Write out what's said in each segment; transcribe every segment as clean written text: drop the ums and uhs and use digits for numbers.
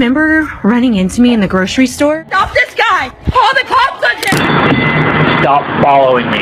remember running into me in the grocery store? Stop this guy! Call the cops on him! Stop following me.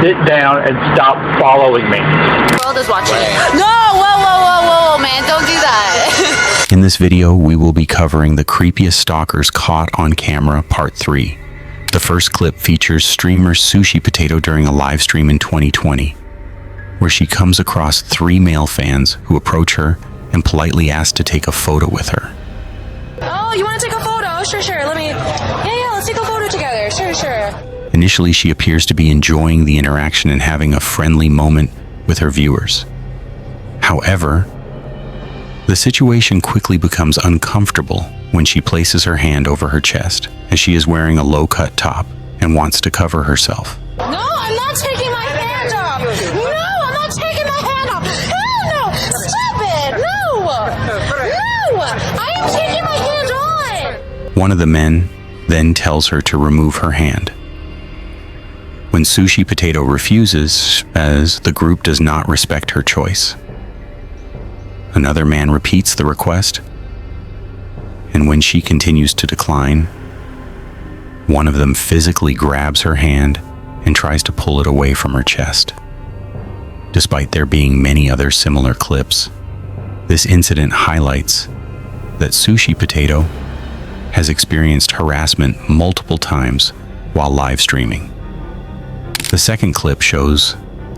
Sit down and stop following me. The world is watching. No! Whoa, man, don't do that. In this video, we will be covering the creepiest stalkers caught on camera, part 3. The first clip features streamer Sushi Potato during a live stream in 2020, where she comes across 3 male fans who approach her and politely ask to take a photo with her. Oh, you want to take a photo? Sure. Yeah, let's take a photo together. Sure. Initially, she appears to be enjoying the interaction and having a friendly moment with her viewers. However, the situation quickly becomes uncomfortable when she places her hand over her chest, as she is wearing a low-cut top and wants to cover herself. No, I'm not taking my hand off. No, I'm not taking my hand off. Hell no! Stop it! No! I am taking my hand on! One of the men then tells her to remove her hand. When Sushi Potato refuses, as the group does not respect her choice. Another man repeats the request, and when she continues to decline, one of them physically grabs her hand and tries to pull it away from her chest. Despite there being many other similar clips, this incident highlights that Sushi Potato has experienced harassment multiple times while live streaming. The second clip shows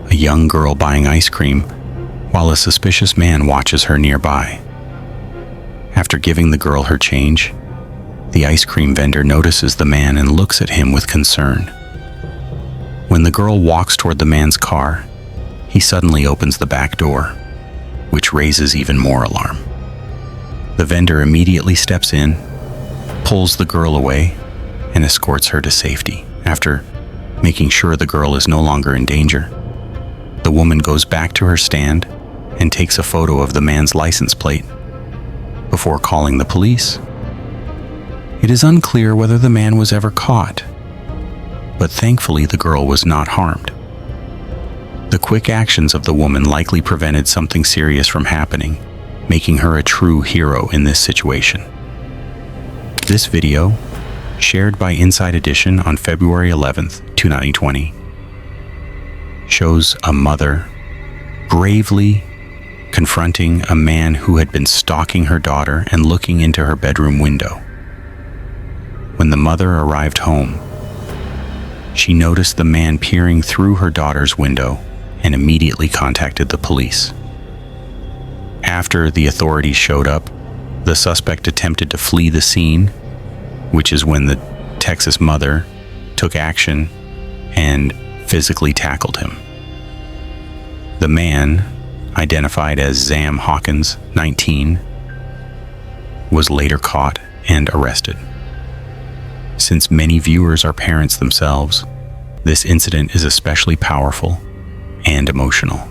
a young girl buying ice cream while a suspicious man watches her nearby. After giving the girl her change, the ice cream vendor notices the man and looks at him with concern. When the girl walks toward the man's car, he suddenly opens the back door, which raises even more alarm. The vendor immediately steps in, pulls the girl away, and escorts her to safety. After making sure the girl is no longer in danger, the woman goes back to her stand and takes a photo of the man's license plate before calling the police. It is unclear whether the man was ever caught, but thankfully the girl was not harmed. The quick actions of the woman likely prevented something serious from happening, making her a true hero in this situation. This video, shared by Inside Edition on February 11th, 2020, shows a mother bravely confronting a man who had been stalking her daughter and looking into her bedroom window. When the mother arrived home, she noticed the man peering through her daughter's window and immediately contacted the police. After the authorities showed up, the suspect attempted to flee the scene, which is when the Texas mother took action and physically tackled him. The man, identified as Zam Hawkins, 19, was later caught and arrested. Since many viewers are parents themselves, this incident is especially powerful and emotional.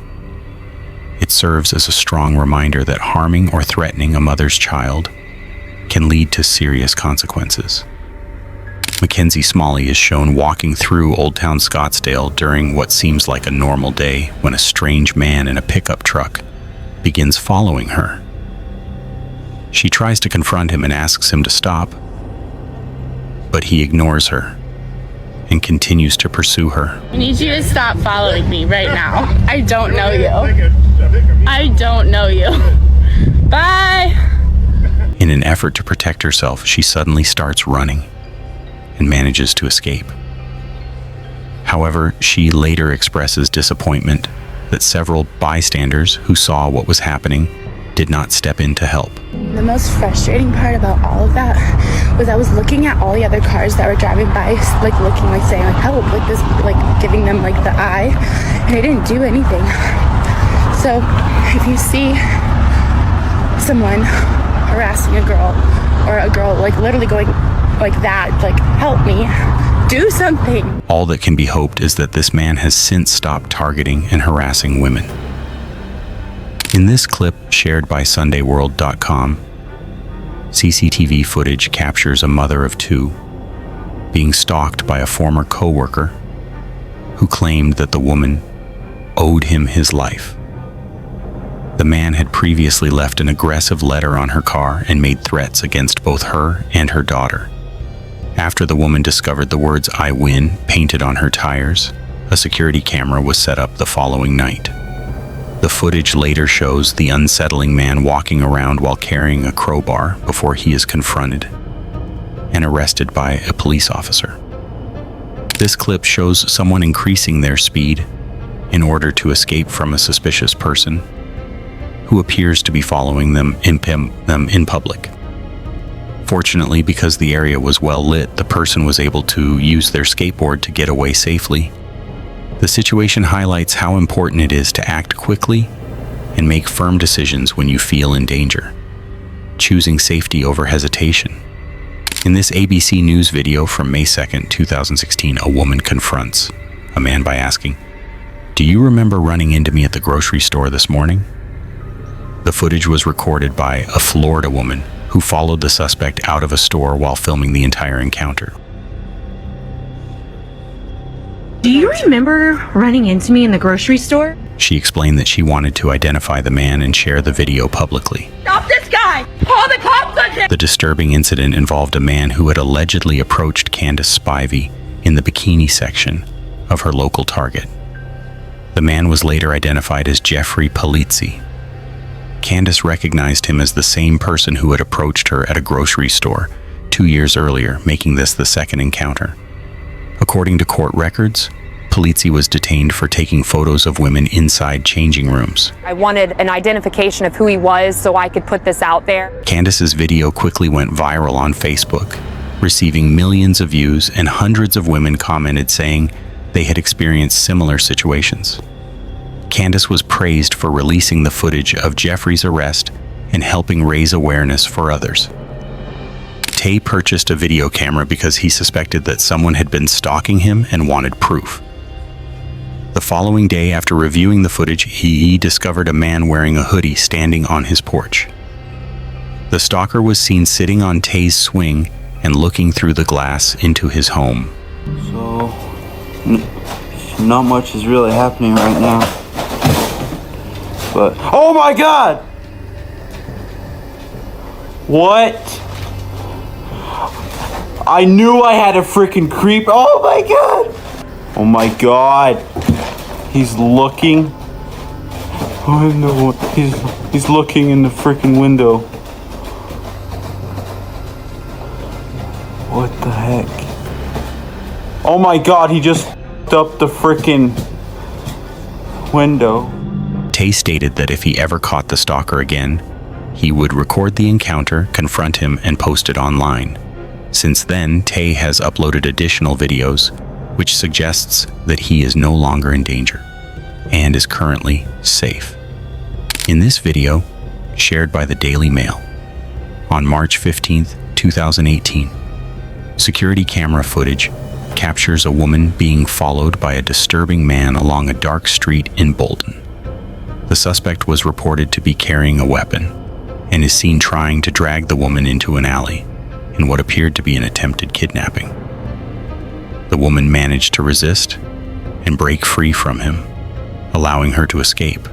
It serves as a strong reminder that harming or threatening a mother's child can lead to serious consequences. Mackenzie Smalley is shown walking through Old Town Scottsdale during what seems like a normal day when a strange man in a pickup truck begins following her. She tries to confront him and asks him to stop, but he ignores her and continues to pursue her. I need you to stop following me right now. I don't know you. I don't know you. Bye! In an effort to protect herself, she suddenly starts running and manages to escape. However, she later expresses disappointment that several bystanders who saw what was happening did not step in to help. The most frustrating part about all of that was I was looking at all the other cars that were driving by, like looking, like saying like help, like this, like giving them like the eye, and I didn't do anything. So if you see someone harassing a girl, or a girl like literally going like that, like help me, do something. All that can be hoped is that this man has since stopped targeting and harassing women. In this clip shared by SundayWorld.com, CCTV footage captures a mother of 2 being stalked by a former co-worker who claimed that the woman owed him his life. The man had previously left an aggressive letter on her car and made threats against both her and her daughter. After the woman discovered the words "I win" painted on her tires, a security camera was set up the following night. The footage later shows the unsettling man walking around while carrying a crowbar before he is confronted and arrested by a police officer. This clip shows someone increasing their speed in order to escape from a suspicious person who appears to be following them in public. Fortunately, because the area was well lit, the person was able to use their skateboard to get away safely. The situation highlights how important it is to act quickly and make firm decisions when you feel in danger, choosing safety over hesitation. In this ABC News video from May 2nd, 2016, a woman confronts a man by asking, "Do you remember running into me at the grocery store this morning?" The footage was recorded by a Florida woman who followed the suspect out of a store while filming the entire encounter. Do you remember running into me in the grocery store? She explained that she wanted to identify the man and share the video publicly. Stop this guy! Call the cops on him! The disturbing incident involved a man who had allegedly approached Candace Spivey in the bikini section of her local Target. The man was later identified as Jeffrey Polizzi. Candace recognized him as the same person who had approached her at a grocery store 2 years earlier, making this the second encounter. According to court records, Polizzi was detained for taking photos of women inside changing rooms. I wanted an identification of who he was so I could put this out there. Candace's video quickly went viral on Facebook, receiving millions of views, and hundreds of women commented saying they had experienced similar situations. Candace was praised for releasing the footage of Jeffrey's arrest and helping raise awareness for others. Tay purchased a video camera because he suspected that someone had been stalking him and wanted proof. The following day, after reviewing the footage, he discovered a man wearing a hoodie standing on his porch. The stalker was seen sitting on Tay's swing and looking through the glass into his home. So, not much is really happening right now. But, oh my God! What? I knew I had a freaking creep. Oh my God! Oh my God! He's looking. Oh no! He's looking in the freaking window. What the heck? Oh my God! He just up the freaking window. Tay stated that if he ever caught the stalker again, he would record the encounter, confront him, and post it online. Since then, Tay has uploaded additional videos, which suggests that he is no longer in danger and is currently safe. In this video, shared by the Daily Mail, on March 15th, 2018, security camera footage captures a woman being followed by a disturbing man along a dark street in Bolton. The suspect was reported to be carrying a weapon and is seen trying to drag the woman into an alley in what appeared to be an attempted kidnapping. The woman managed to resist and break free from him, allowing her to escape.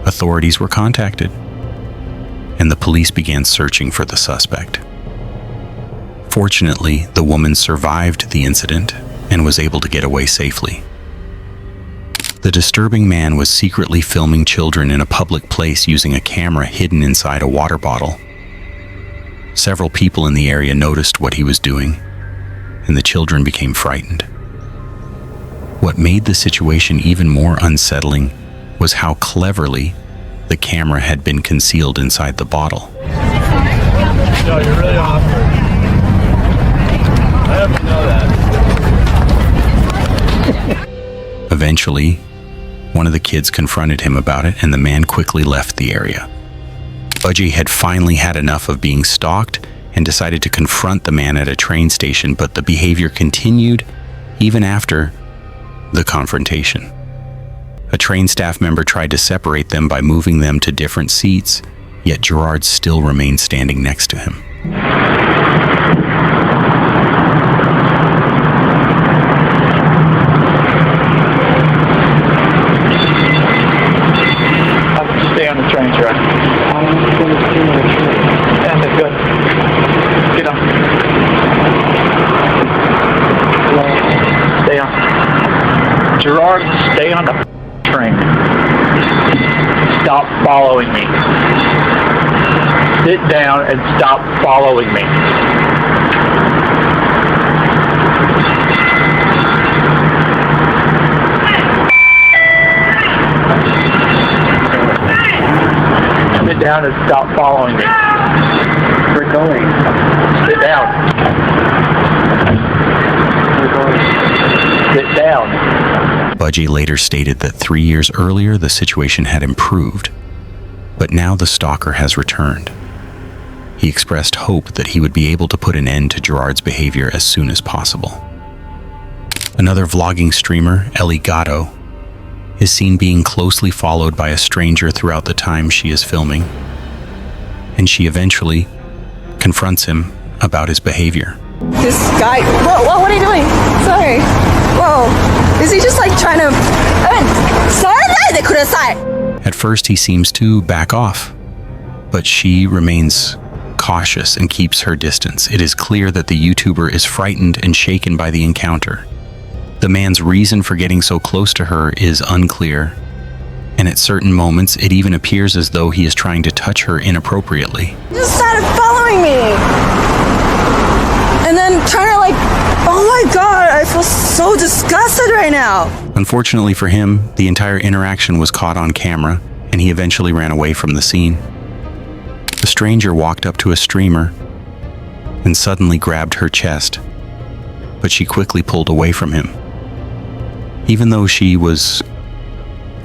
Authorities were contacted, and the police began searching for the suspect. Fortunately, the woman survived the incident and was able to get away safely. The disturbing man was secretly filming children in a public place using a camera hidden inside a water bottle. Several people in the area noticed what he was doing, and the children became frightened. What made the situation even more unsettling was how cleverly the camera had been concealed inside the bottle. No, you're really awesome. I have to know that. Eventually, one of the kids confronted him about it, and the man quickly left the area. Budgie had finally had enough of being stalked and decided to confront the man at a train station, but the behavior continued even after the confrontation. A train staff member tried to separate them by moving them to different seats, yet Gerard still remained standing next to him. Stay on Frank, stop following me. Sit down and stop following me. Sit down and stop following me. We're going. Sit down. We're going. Sit down. Budgie later stated that 3 years earlier the situation had improved, but now the stalker has returned. He expressed hope that he would be able to put an end to Gerard's behavior as soon as possible. Another vlogging streamer, Ellie Gatto, is seen being closely followed by a stranger throughout the time she is filming, and she eventually confronts him about his behavior. This guy, whoa, what are you doing? Sorry. Whoa, is he just like trying to, At first he seems to back off, but she remains cautious and keeps her distance. It is clear that the YouTuber is frightened and shaken by the encounter. The man's reason for getting so close to her is unclear, and at certain moments it even appears as though he is trying to touch her inappropriately. He just started following me. And then trying to like, oh my God, I feel so disgusted right now. Unfortunately for him, the entire interaction was caught on camera, and he eventually ran away from the scene. The stranger walked up to a streamer and suddenly grabbed her chest, but she quickly pulled away from him. Even though she was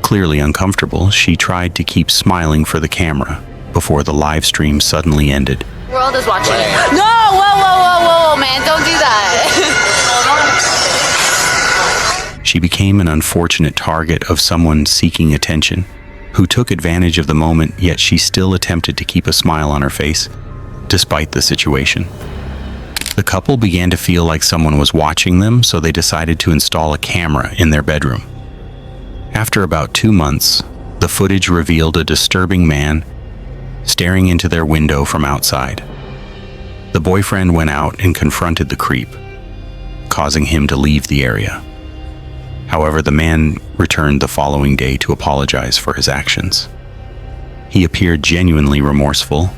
clearly uncomfortable, she tried to keep smiling for the camera before the live stream suddenly ended. The world is watching. No, whoa, man, don't do that. She became an unfortunate target of someone seeking attention, who took advantage of the moment, yet she still attempted to keep a smile on her face, despite the situation. The couple began to feel like someone was watching them, so they decided to install a camera in their bedroom. After about 2 months, the footage revealed a disturbing man staring into their window from outside. The boyfriend went out and confronted the creep, causing him to leave the area. However, the man returned the following day to apologize for his actions. He appeared genuinely remorseful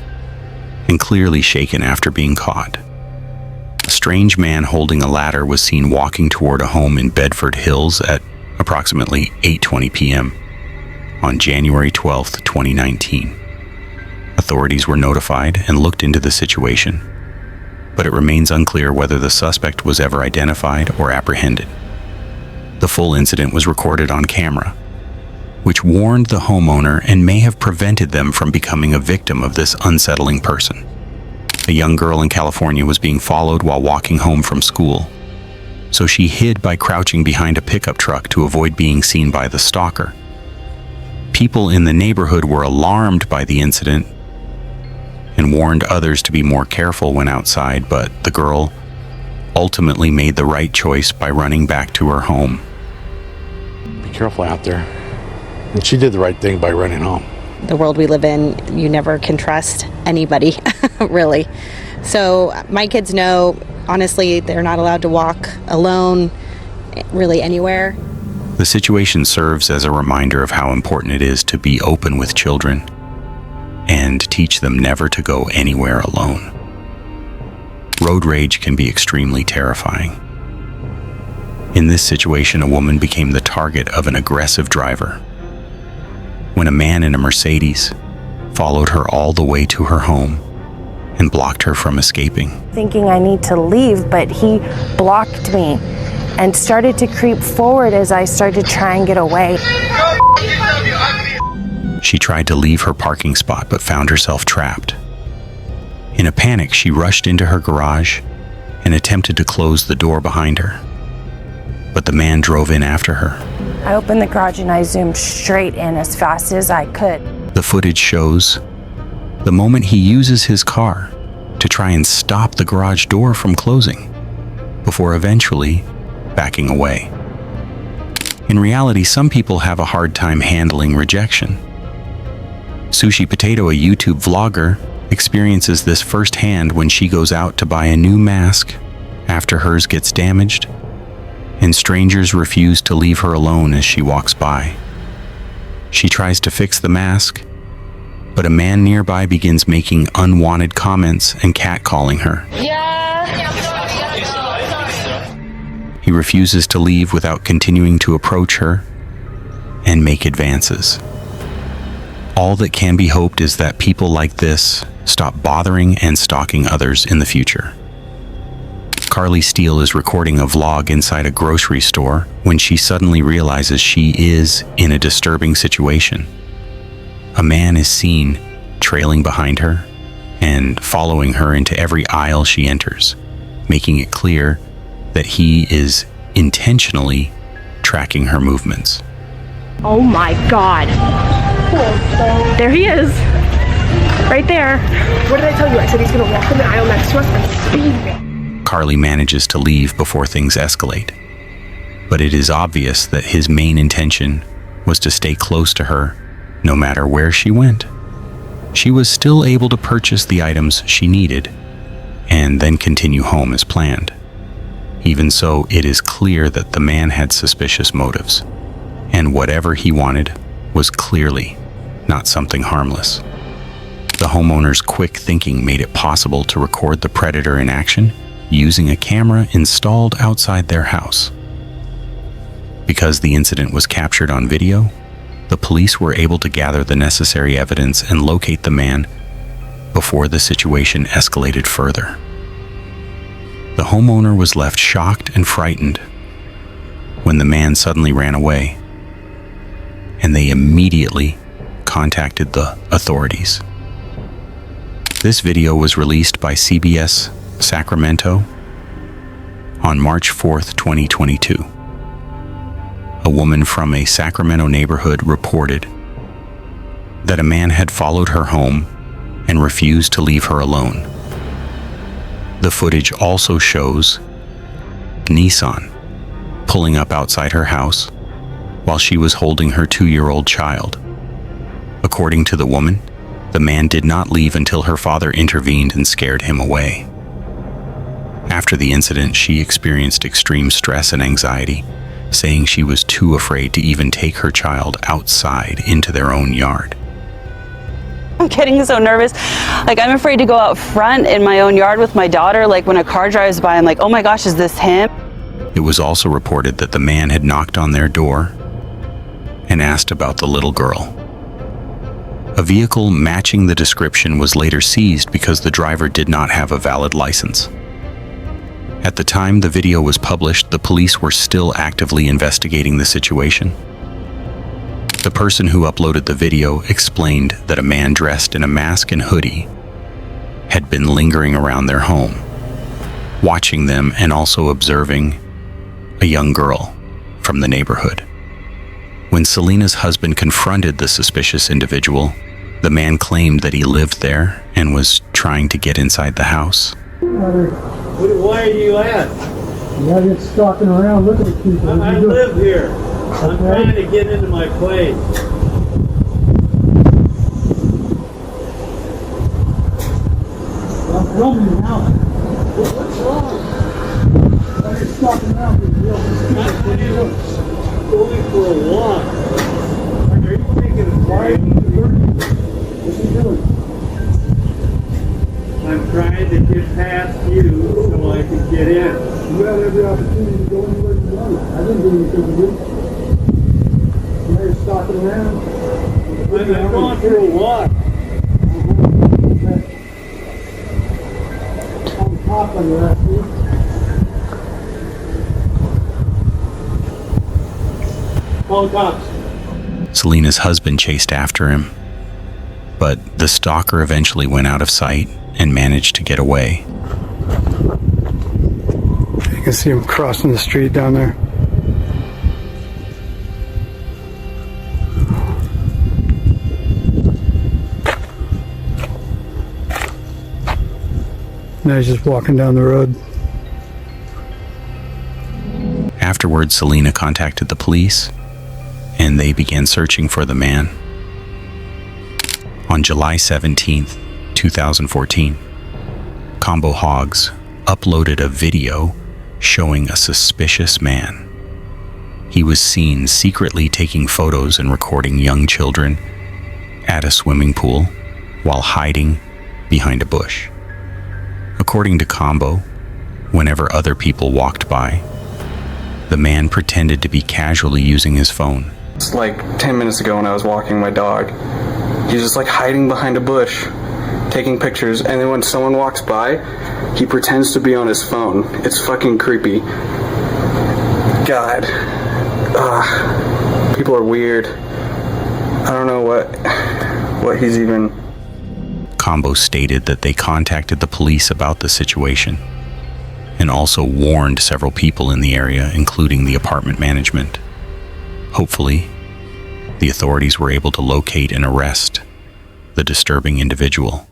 and clearly shaken after being caught. A strange man holding a ladder was seen walking toward a home in Bedford Hills at approximately 8:20 p.m. on January 12, 2019. Authorities were notified and looked into the situation, but it remains unclear whether the suspect was ever identified or apprehended. The full incident was recorded on camera, which warned the homeowner and may have prevented them from becoming a victim of this unsettling person. A young girl in California was being followed while walking home from school, so she hid by crouching behind a pickup truck to avoid being seen by the stalker. People in the neighborhood were alarmed by the incident and warned others to be more careful when outside, but the girl ultimately made the right choice by running back to her home. Be careful out there. And she did the right thing by running home. The world we live in, you never can trust anybody, really. So my kids know, honestly, they're not allowed to walk alone, really anywhere. The situation serves as a reminder of how important it is to be open with children and teach them never to go anywhere alone. Road rage can be extremely terrifying. In this situation, a woman became the target of an aggressive driver when a man in a Mercedes followed her all the way to her home and blocked her from escaping. Thinking I need to leave, but he blocked me and started to creep forward as I started to try and get away. She tried to leave her parking spot but found herself trapped. In a panic, she rushed into her garage and attempted to close the door behind her, but the man drove in after her. I opened the garage and I zoomed straight in as fast as I could. The footage shows the moment he uses his car to try and stop the garage door from closing, before eventually backing away. In reality, some people have a hard time handling rejection. Sushi Potato, a YouTube vlogger, experiences this firsthand when she goes out to buy a new mask after hers gets damaged, and strangers refuse to leave her alone as she walks by. She tries to fix the mask, but a man nearby begins making unwanted comments and catcalling her. He refuses to leave without continuing to approach her and make advances. All that can be hoped is that people like this stop bothering and stalking others in the future. Carly Steele is recording a vlog inside a grocery store when she suddenly realizes she is in a disturbing situation. A man is seen trailing behind her and following her into every aisle she enters, making it clear that he is intentionally tracking her movements. Oh my God. There he is. Right there. What did I tell you? I said he's gonna walk in the aisle next to us and speed. Carly manages to leave before things escalate, but it is obvious that his main intention was to stay close to her no matter where she went. She was still able to purchase the items she needed and then continue home as planned. Even so, it is clear that the man had suspicious motives, and whatever he wanted was clearly not something harmless. The homeowner's quick thinking made it possible to record the predator in action using a camera installed outside their house. Because the incident was captured on video, the police were able to gather the necessary evidence and locate the man before the situation escalated further. The homeowner was left shocked and frightened when the man suddenly ran away, and they immediately contacted the authorities. This video was released by CBS Sacramento on March 4th, 2022. A woman from a Sacramento neighborhood reported that a man had followed her home and refused to leave her alone. The footage also shows Nissan pulling up outside her house while she was holding her 2-year-old child. According to the woman, the man did not leave until her father intervened and scared him away. After the incident, she experienced extreme stress and anxiety, saying she was too afraid to even take her child outside into their own yard. I'm getting so nervous. Like, I'm afraid to go out front in my own yard with my daughter. Like, when a car drives by, I'm like, oh my gosh, is this him? It was also reported that the man had knocked on their door and asked about the little girl. A vehicle matching the description was later seized because the driver did not have a valid license. At the time the video was published, the police were still actively investigating the situation. The person who uploaded the video explained that a man dressed in a mask and hoodie had been lingering around their home, watching them and also observing a young girl from the neighborhood. When Selena's husband confronted the suspicious individual, the man claimed that he lived there and was trying to get inside the house. Why are you at? Yeah, you're stalking around looking at people. I live here. I'm trying to get into my place. I'm filming you now. What's wrong? Why are you stalking around people? I'm going for a walk. Are you taking a break? What are you doing? I'm trying to get past you so I can get in. You had every opportunity to go anywhere you wanted. I didn't do anything to you. Now you're stalking around. I'm going for a walk. Call the cop on your ass, dude. Call the cops. Selena's husband chased after him, but the stalker eventually went out of sight and managed to get away. You can see him crossing the street down there. Now he's just walking down the road. Afterwards, Selena contacted the police, and they began searching for the man. On July 17th, 2014, Combo Hogs uploaded a video showing a suspicious man. he was seen secretly taking photos and recording young children at a swimming pool while hiding behind a bush. According to Combo, whenever other people walked by, the man pretended to be casually using his phone. It's like 10 minutes ago when I was walking my dog. He's just like hiding behind a bush, taking pictures, and then when someone walks by, he pretends to be on his phone. It's fucking creepy. God. People are weird. I don't know what he's even... Combo stated that they contacted the police about the situation and also warned several people in the area, including the apartment management. Hopefully, the authorities were able to locate and arrest the disturbing individual.